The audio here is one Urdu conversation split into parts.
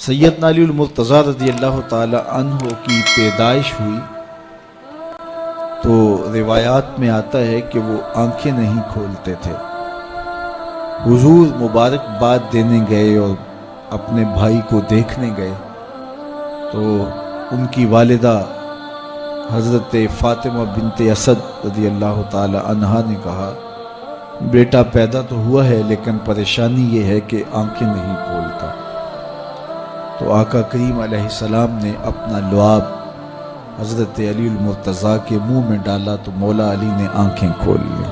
سیدنا علی المرتضیٰ رضی اللہ تعالی عنہ کی پیدائش ہوئی تو روایات میں آتا ہے کہ وہ آنکھیں نہیں کھولتے تھے۔ حضور مبارکباد دینے گئے اور اپنے بھائی کو دیکھنے گئے تو ان کی والدہ حضرت فاطمہ بنت اسد رضی اللہ تعالی عنہا نے کہا، بیٹا پیدا تو ہوا ہے لیکن پریشانی یہ ہے کہ آنکھیں نہیں کھولتا۔ تو آقا کریم علیہ السلام نے اپنا لعاب حضرت علی المرتضیٰ کے منہ میں ڈالا تو مولا علی نے آنکھیں کھول لیں۔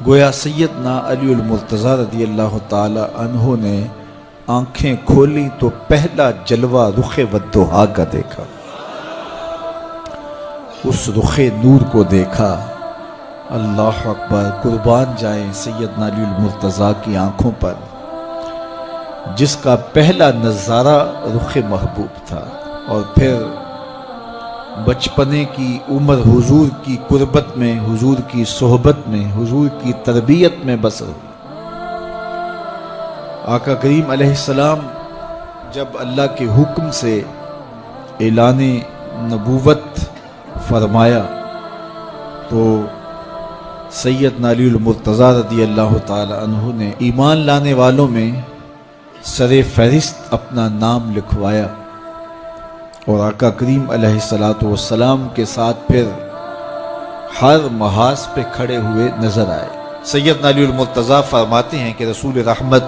گویا سیدنا علی المرتضیٰ رضی اللہ تعالی عنہ نے آنکھیں کھولی تو پہلا جلوہ رخ والضحیٰ کا دیکھا، اس رخ نور کو دیکھا۔ اللہ اکبر، قربان جائیں سیدنا علی المرتضیٰ کی آنکھوں پر، جس کا پہلا نظارہ رخ محبوب تھا، اور پھر بچپنے کی عمر حضور کی قربت میں، حضور کی صحبت میں، حضور کی تربیت میں بسر ہوئی۔ آقا کریم علیہ السلام جب اللہ کے حکم سے اعلان نبوت فرمایا تو سیدنا علی المرتضیٰ رضی اللہ تعالی عنہ نے ایمان لانے والوں میں سر فہرست اپنا نام لکھوایا، اور آقا کریم علیہ السلام کے ساتھ پھر ہر محاذ پہ کھڑے ہوئے نظر آئے۔ سیدنا علی المرتضیٰ فرماتے ہیں کہ رسول رحمت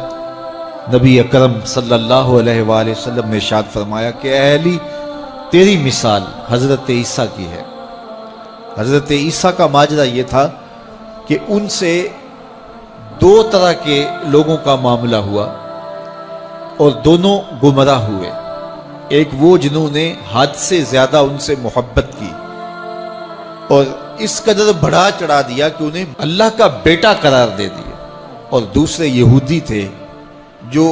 نبی اکرم صلی اللہ علیہ وآلہ وسلم نے ارشاد فرمایا کہ اے علی، تیری مثال حضرت عیسیٰ کی ہے۔ حضرت عیسیٰ کا ماجرا یہ تھا کہ ان سے دو طرح کے لوگوں کا معاملہ ہوا اور دونوں گمراہ ہوئے۔ ایک وہ جنہوں نے حد سے زیادہ ان سے محبت کی اور اس قدر بڑھا چڑھا دیا کہ انہیں اللہ کا بیٹا قرار دے دیا، اور دوسرے یہودی تھے جو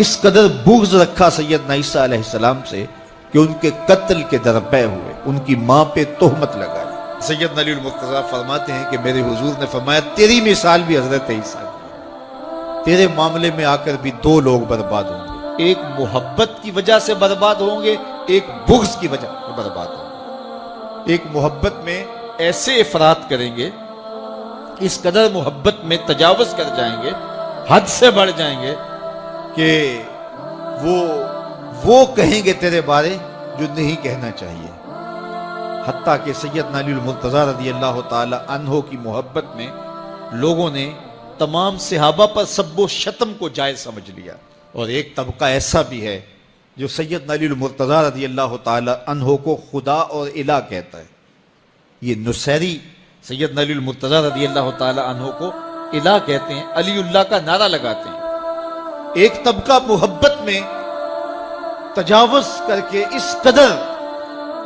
اس قدر بغض رکھا سیدنا عیسیٰ علیہ السلام سے کہ ان کے قتل کے درپے ہوئے، ان کی ماں پہ تہمت لگائی۔ سیدنا علی المرتضیٰ فرماتے ہیں کہ میرے حضور نے فرمایا تیری مثال بھی حضرت عیسیٰ کی، تیرے معاملے میں آ کر بھی دو لوگ برباد ہوں گے، ایک محبت کی وجہ سے برباد ہوں گے، ایک بغض کی وجہ سے برباد ہوں گے۔ ایک محبت میں ایسے افراط کریں گے، اس قدر محبت میں تجاوز کر جائیں گے، حد سے بڑھ جائیں گے کہ وہ کہیں گے تیرے بارے جو نہیں کہنا چاہیے۔ حتیٰ کہ سیدنا علی المرتضیٰ رضی اللہ تعالی عنہ کی محبت میں لوگوں نے تمام صحابہ پر سب و شتم کو جائز سمجھ لیا، اور ایک طبقہ ایسا بھی ہے جو سیدنا علی المرتضیٰ رضی اللہ تعالی عنہ کو خدا اور الہ کہتا ہے۔ یہ نصیری سیدنا علی المرتضیٰ رضی اللہ تعالی عنہ کو الہ کہتے ہیں، علی اللہ کا نعرہ لگاتے ہیں۔ ایک طبقہ محبت میں تجاوز کر کے اس قدر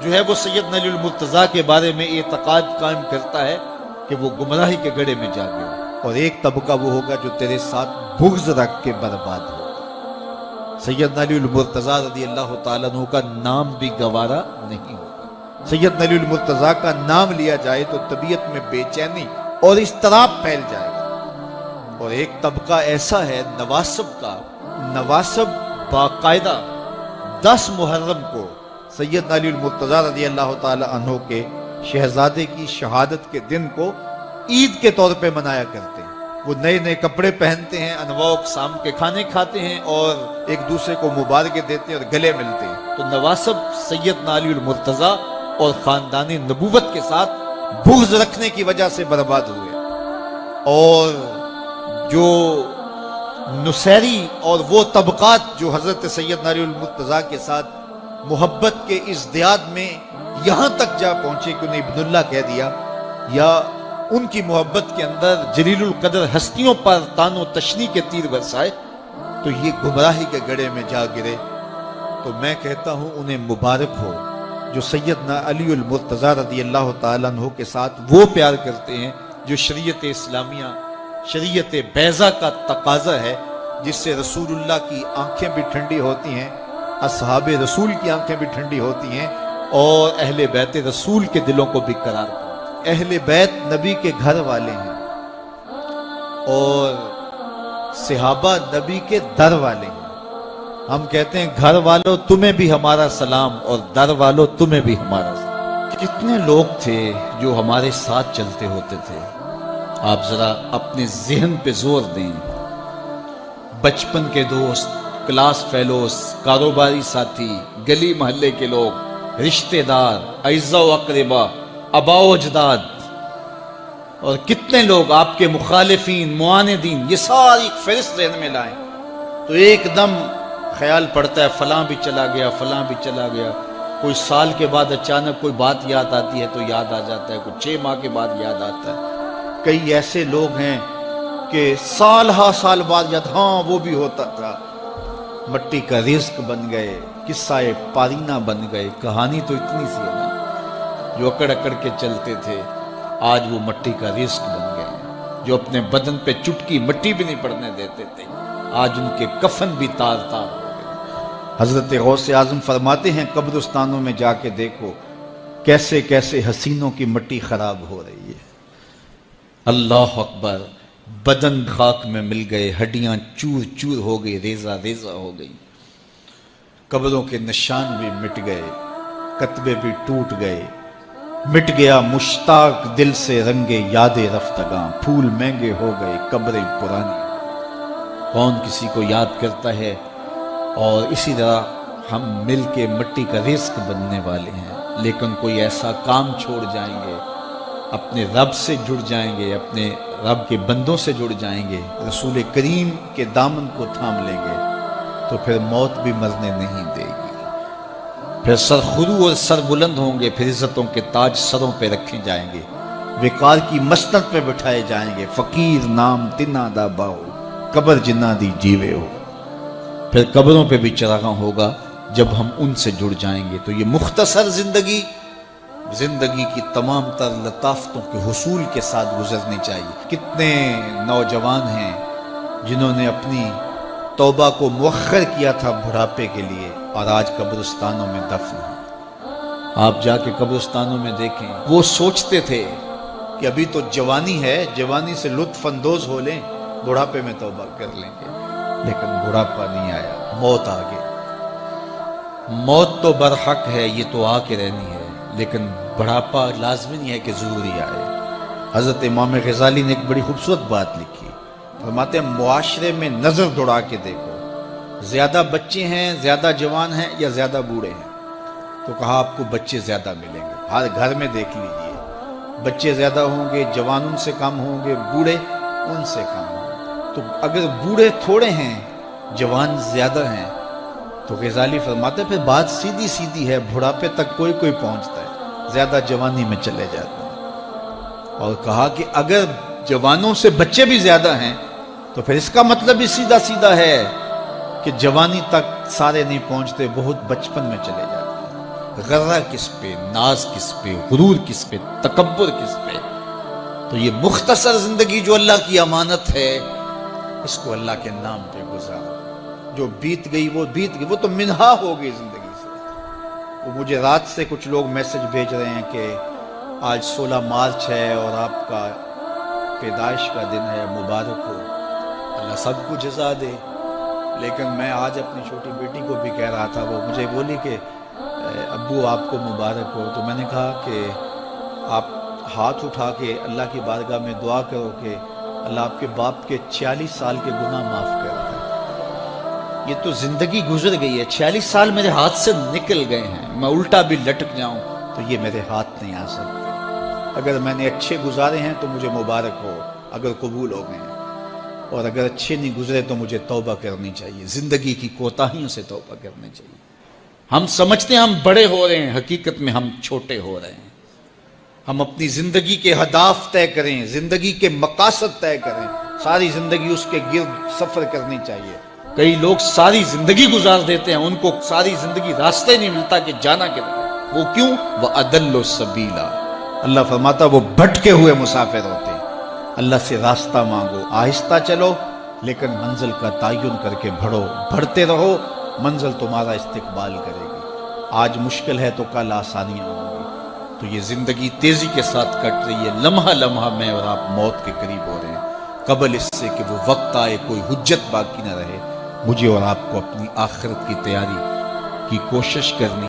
جو ہے وہ سیدنا علی المرتضیٰ کے بارے میں اعتقاد قائم کرتا ہے کہ وہ گمراہی کے گڑھے میں جا گیا، اور ایک طبقہ وہ ہوگا جو تیرے ساتھ بغض رکھ کے برباد ہوگا۔ سیدنا علی المرتضیٰ رضی اللہ تعالیٰ عنہ کا نام بھی گوارا نہیں ہوگا۔ سیدنا علی المرتضیٰ کا نام لیا جائے تو طبیعت میں بے چینی اور اضطراب پھیل جائے گا۔ اور ایک طبقہ ایسا ہے نواسب کا، نواسب باقاعدہ 10 محرم کو سیدنا علی المرتضیٰ رضی اللہ تعالی عنہ کے شہزادے کی شہادت کے دن کو عید کے طور پہ منایا کرتے ہیں۔ وہ نئے نئے کپڑے پہنتے ہیں، انواع اقسام کے کھانے کھاتے ہیں، اور ایک دوسرے کو مبارکیں دیتے ہیں اور گلے ملتے ہیں۔ تو نواسب سیدنا علی المرتضیٰ اور خاندان نبوت کے ساتھ بغض رکھنے کی وجہ سے برباد ہوئے، اور جو نصیری اور وہ طبقات جو حضرت سیدنا علی المرتضیٰ کے ساتھ محبت کے ازدیاد میں یہاں تک جا پہنچے کہ انہیں ابن اللہ کہہ دیا، یا ان کی محبت کے اندر جلیل القدر ہستیوں پر تان و تشنی کے تیر برسائے، تو یہ گمراہی کے گڑھے میں جا گرے۔ تو میں کہتا ہوں انہیں مبارک ہو جو سیدنا علی المرتضیٰ رضی اللہ تعالیٰ عنہ کے ساتھ وہ پیار کرتے ہیں جو شریعت اسلامیہ، شریعت بیضا کا تقاضا ہے، جس سے رسول اللہ کی آنکھیں بھی ٹھنڈی ہوتی ہیں، اصحاب رسول کی آنکھیں بھی ٹھنڈی ہوتی ہیں، اور اہل بیت رسول کے دلوں کو بھی قرار پاتے ہیں۔ اہل بیت نبی کے گھر والے ہیں، اور صحابہ نبی کے در والے ہیں، ہم کہتے ہیں گھر والوں تمہیں بھی ہمارا سلام اور در والوں تمہیں بھی ہمارا سلام. کتنے لوگ تھے جو ہمارے ساتھ چلتے ہوتے تھے. آپ ذرا اپنے ذہن پہ زور دیں. بچپن کے دوست، کلاس فیلوز، کاروباری ساتھی، گلی محلے کے لوگ، رشتہ دار، اعزاء و اقربا، آباء و اجداد، اور کتنے لوگ آپ کے مخالفین، معاندین، یہ ساری ایک فہرست ذہن میں لائیں تو ایک دم خیال پڑتا ہے فلاں بھی چلا گیا، فلاں بھی چلا گیا. کوئی سال کے بعد اچانک کوئی بات یاد آتی ہے تو یاد آ جاتا ہے، کوئی 6 ماہ کے بعد یاد آتا ہے. کئی ایسے لوگ ہیں کہ سال ہا سال بعد یاد، ہاں وہ بھی ہوتا تھا. مٹی کا رزق بن گئے، قصہ پارینہ بن گئے. کہانی تو اتنی سی ہے نا، جو اکڑ اکڑ کے چلتے تھے آج وہ مٹی کا رزق بن گئے. جو اپنے بدن پہ چٹکی مٹی بھی نہیں پڑنے دیتے تھے آج ان کے کفن بھی تار تار ہو گئے. حضرت غوث اعظم فرماتے ہیں قبرستانوں میں جا کے دیکھو کیسے کیسے حسینوں کی مٹی خراب ہو رہی ہے. اللہ اکبر. بدن خاک میں مل گئے، ہڈیاں چور چور ہو گئی، ریزہ ریزہ ہو گئی. قبروں کے نشان بھی مٹ گئے، کتبے بھی ٹوٹ گئے. مٹ گیا مشتاق دل سے رنگے یاد رفتگاں، پھول مہنگے ہو گئے، قبریں پرانی. کون کسی کو یاد کرتا ہے؟ اور اسی طرح ہم مل کے مٹی کا رزق بننے والے ہیں، لیکن کوئی ایسا کام چھوڑ جائیں گے، اپنے رب سے جڑ جائیں گے، اپنے رب کے بندوں سے جڑ جائیں گے، رسول کریم کے دامن کو تھام لیں گے تو پھر موت بھی مرنے نہیں دے گی. پھر سر خرو اور سر بلند ہوں گے، پھر عزتوں کے تاج سروں پہ رکھے جائیں گے، وقار کی مسند پہ بٹھائے جائیں گے. فقیر نام تنا دا باؤ، قبر جنہ دی جیوے ہو. پھر قبروں پہ بھی چراغاں ہوگا جب ہم ان سے جڑ جائیں گے. تو یہ مختصر زندگی کی تمام تر لطافتوں کے حصول کے ساتھ گزرنی چاہیے. کتنے نوجوان ہیں جنہوں نے اپنی توبہ کو مؤخر کیا تھا بڑھاپے کے لیے اور آج قبرستانوں میں دفن ہیں. آپ جا کے قبرستانوں میں دیکھیں، وہ سوچتے تھے کہ ابھی تو جوانی ہے، جوانی سے لطف اندوز ہو لیں، بڑھاپے میں توبہ کر لیں گے. لیکن بڑھاپا نہیں آیا، موت آ گئی. موت تو برحق ہے، یہ تو آ کے رہنی ہے، لیکن بڑھاپا لازمی نہیں ہے کہ ضروری آئے. حضرت امام غزالی نے ایک بڑی خوبصورت بات لکھی. فرماتے ہیں معاشرے میں نظر دوڑا کے دیکھو، زیادہ بچے ہیں، زیادہ جوان ہیں یا زیادہ بوڑھے ہیں؟ تو کہا آپ کو بچے زیادہ ملیں گے. ہر گھر میں دیکھ لیجئے، بچے زیادہ ہوں گے، جوان ان سے کم ہوں گے، بوڑھے ان سے کم ہوں گے. تو اگر بوڑھے تھوڑے ہیں، جوان زیادہ ہیں، تو غزالی فرماتے ہیں پھر بات سیدھی سیدھی ہے، بڑھاپے تک کوئی کوئی پہنچتا ہے، زیادہ جوانی میں چلے جاتے ہیں. اور کہا کہ اگر جوانوں سے بچے بھی زیادہ ہیں تو پھر اس کا مطلب ہی سیدھا سیدھا ہے کہ جوانی تک سارے نہیں پہنچتے، بہت بچپن میں چلے جاتے ہیں. غرہ کس پہ، ناز کس پہ، غرور کس پہ، تکبر کس پہ؟ تو یہ مختصر زندگی جو اللہ کی امانت ہے، اس کو اللہ کے نام پہ گزارو. جو بیت گئی وہ بیت گئی، وہ تو منہا ہو گئی زندگی سے. وہ مجھے رات سے کچھ لوگ میسج بھیج رہے ہیں کہ آج 16 مارچ ہے اور آپ کا پیدائش کا دن ہے، مبارک ہو. اللہ سب کو جزا دے. لیکن میں آج اپنی چھوٹی بیٹی کو بھی کہہ رہا تھا، وہ مجھے بولی کہ ابو آپ کو مبارک ہو. تو میں نے کہا کہ آپ ہاتھ اٹھا کے اللہ کی بارگاہ میں دعا کرو کہ اللہ آپ کے باپ کے 46 سال کے گناہ معاف کر دے. یہ تو زندگی گزر گئی ہے، 46 سال میرے ہاتھ سے نکل گئے ہیں. میں الٹا بھی لٹک جاؤں تو یہ میرے ہاتھ نہیں آ سکتے. اگر میں نے اچھے گزارے ہیں تو مجھے مبارک ہو اگر قبول ہو گئے ہیں، اور اگر اچھے نہیں گزرے تو مجھے توبہ کرنی چاہیے. زندگی کی کوتاہیوں سے توبہ کرنی چاہیے. ہم سمجھتے ہیں ہم بڑے ہو رہے ہیں، حقیقت میں ہم چھوٹے ہو رہے ہیں. ہم اپنی زندگی کے اہداف طے کریں، زندگی کے مقاصد طے کریں. ساری زندگی اس کے گرد سفر کرنی چاہیے. کئی لوگ ساری زندگی گزار دیتے ہیں، ان کو ساری زندگی راستے نہیں ملتا کہ جانا کدھر ہے. وہ کیوں؟ وَأَضَلُّ السَّبِيلَ. اللہ فرماتا وہ بھٹکے ہوئے مسافر ہوتے ہیں. اللہ سے راستہ مانگو، آہستہ چلو، لیکن منزل کا تعین کر کے بڑھو. بڑھتے رہو، منزل تمہارا استقبال کرے گی. آج مشکل ہے تو کل آسانیاں ہوں گی. تو یہ زندگی تیزی کے ساتھ کٹ رہی ہے. لمحہ لمحہ میں اور آپ موت کے قریب ہو رہے ہیں. قبل اس سے کہ وہ وقت آئے کوئی حجت باقی نہ رہے، مجھے اور آپ کو اپنی آخرت کی تیاری کی کوشش کرنی